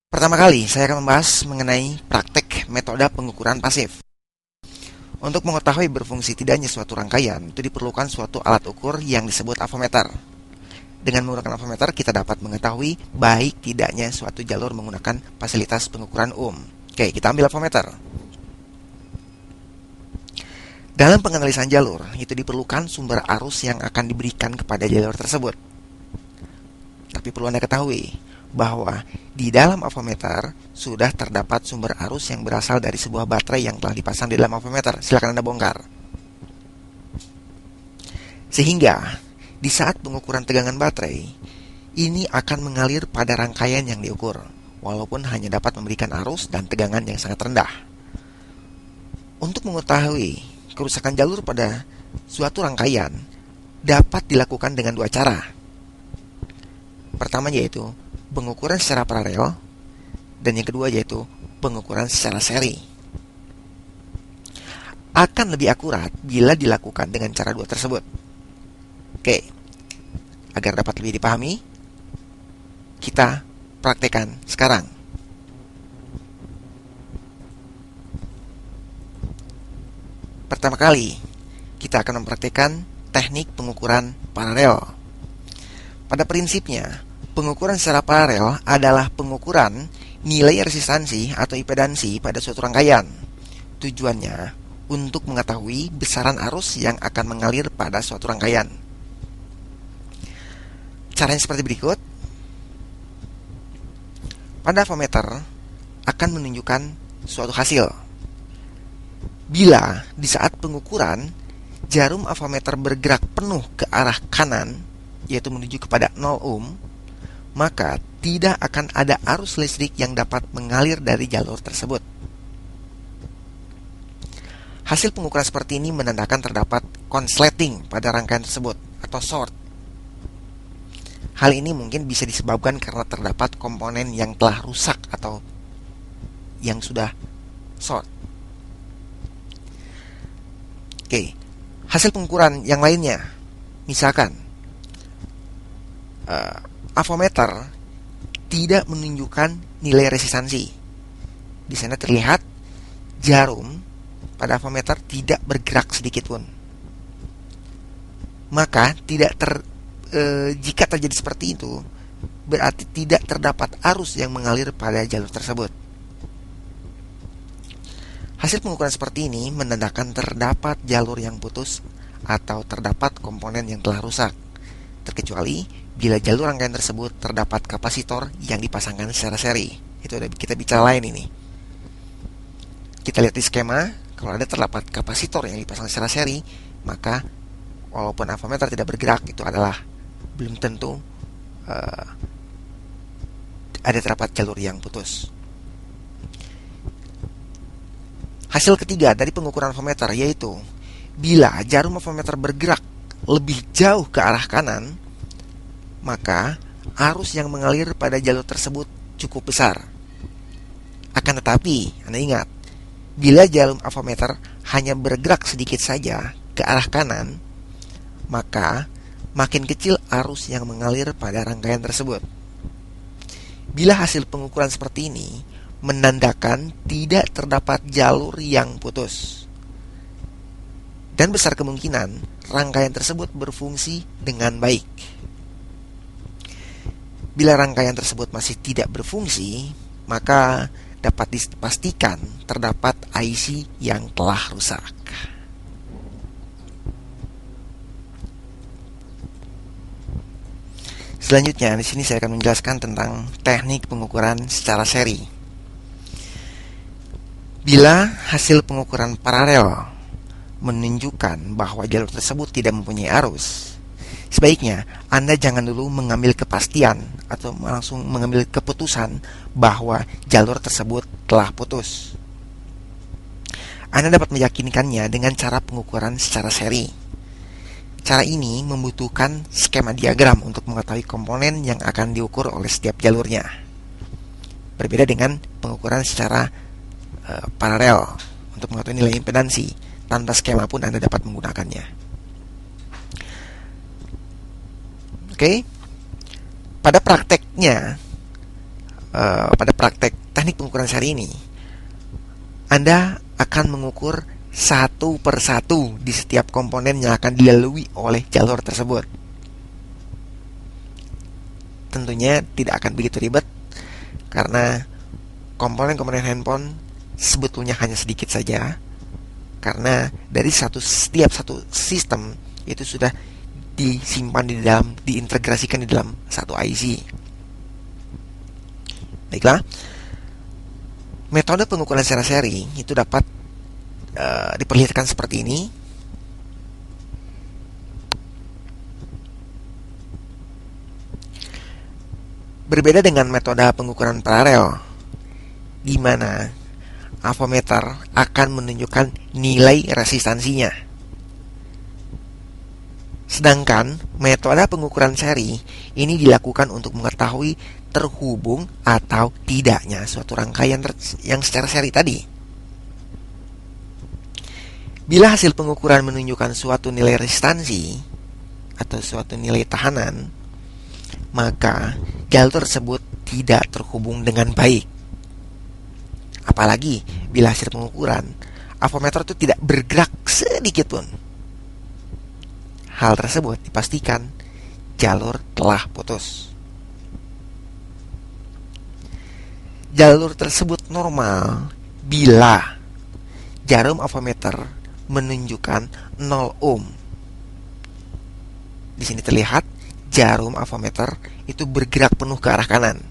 Pertama kali, saya akan membahas mengenai praktek metode pengukuran pasif. Untuk mengetahui berfungsi tidaknya suatu rangkaian, itu diperlukan suatu alat ukur yang disebut avometer. Dengan menggunakan avometer, kita dapat mengetahui baik tidaknya suatu jalur menggunakan fasilitas pengukuran Oke, kita ambil avometer. Dalam penganalisan jalur, itu diperlukan sumber arus yang akan diberikan kepada jalur tersebut. Tapi perlu Anda ketahui bahwa di dalam avometer sudah terdapat sumber arus yang berasal dari sebuah baterai yang telah dipasang di dalam avometer. Silakan Anda bongkar. Sehingga di saat pengukuran tegangan baterai, ini akan mengalir pada rangkaian yang diukur, walaupun hanya dapat memberikan arus dan tegangan yang sangat rendah. Untuk mengetahui kerusakan jalur pada suatu rangkaian dapat dilakukan dengan dua cara. Pertama yaitu pengukuran secara paralel, dan yang kedua yaitu pengukuran secara seri. Akan lebih akurat bila dilakukan dengan cara dua tersebut. Oke, agar dapat lebih dipahami, kita praktekkan sekarang. Pertama kali, kita akan mempraktekkan teknik pengukuran paralel. Pada prinsipnya, pengukuran secara paralel adalah pengukuran nilai resistansi atau impedansi pada suatu rangkaian. Tujuannya untuk mengetahui besaran arus yang akan mengalir pada suatu rangkaian. Caranya seperti berikut. Pada avometer akan menunjukkan suatu hasil. Bila di saat pengukuran jarum avometer bergerak penuh ke arah kanan, yaitu menuju kepada 0 ohm, maka tidak akan ada arus listrik yang dapat mengalir dari jalur tersebut. Hasil pengukuran seperti ini menandakan terdapat konsleting pada rangkaian tersebut atau short. Hal ini mungkin bisa disebabkan karena terdapat komponen yang telah rusak atau yang sudah short. Oke, hasil pengukuran yang lainnya, misalkan avometer tidak menunjukkan nilai resistansi. Di sana terlihat jarum pada avometer tidak bergerak sedikit pun. Maka jika terjadi seperti itu, berarti tidak terdapat arus yang mengalir pada jalur tersebut. Hasil pengukuran seperti ini menandakan terdapat jalur yang putus atau terdapat komponen yang telah rusak, terkecuali bila jalur rangkaian tersebut terdapat kapasitor yang dipasangkan secara seri. Itu ada kita bicara lain ini. Kita lihat di skema, kalau ada terdapat kapasitor yang dipasang secara seri, maka walaupun avometer tidak bergerak, itu adalah belum tentu ada terdapat jalur yang putus. Hasil ketiga dari pengukuran avometer yaitu bila jarum avometer bergerak lebih jauh ke arah kanan, maka arus yang mengalir pada jalur tersebut cukup besar. Akan tetapi, Anda ingat, bila jarum avometer hanya bergerak sedikit saja ke arah kanan, maka makin kecil arus yang mengalir pada rangkaian tersebut. Bila hasil pengukuran seperti ini menandakan tidak terdapat jalur yang putus, dan besar kemungkinan rangkaian tersebut berfungsi dengan baik. Bila rangkaian tersebut masih tidak berfungsi, maka dapat dipastikan terdapat IC yang telah rusak. Selanjutnya, di sini saya akan menjelaskan tentang teknik pengukuran secara seri. Bila hasil pengukuran paralel menunjukkan bahwa jalur tersebut tidak mempunyai arus, sebaiknya Anda jangan dulu mengambil kepastian atau langsung mengambil keputusan bahwa jalur tersebut telah putus. Anda dapat meyakinkannya dengan cara pengukuran secara seri. Cara ini membutuhkan skema diagram untuk mengetahui komponen yang akan diukur oleh setiap jalurnya. Berbeda dengan pengukuran secara paralel untuk mengetahui nilai impedansi. Tanpa skema pun Anda dapat menggunakannya. Oke. Pada prakteknya, pada praktek teknik pengukuran seri ini, Anda akan mengukur satu per satu di setiap komponen yang akan dilalui oleh jalur tersebut. Tentunya tidak akan begitu ribet, karena komponen-komponen handphone sebetulnya hanya sedikit saja, karena dari setiap satu sistem itu sudah disimpan diintegrasikan di dalam satu IC. Baiklah, metode pengukuran secara seri itu dapat diperlihatkan seperti ini. Berbeda dengan metode pengukuran paralel, di mana avometer akan menunjukkan nilai resistansinya. Sedangkan metode pengukuran seri ini dilakukan untuk mengetahui terhubung atau tidaknya suatu rangkaian yang secara seri tadi. Bila hasil pengukuran menunjukkan suatu nilai resistansi atau suatu nilai tahanan, maka jalur tersebut tidak terhubung dengan baik. Apalagi bila hasil pengukuran avometer itu tidak bergerak sedikit pun. Hal tersebut dipastikan jalur telah putus. Jalur tersebut normal bila jarum avometer menunjukkan 0 ohm. Di sini terlihat jarum avometer itu bergerak penuh ke arah kanan.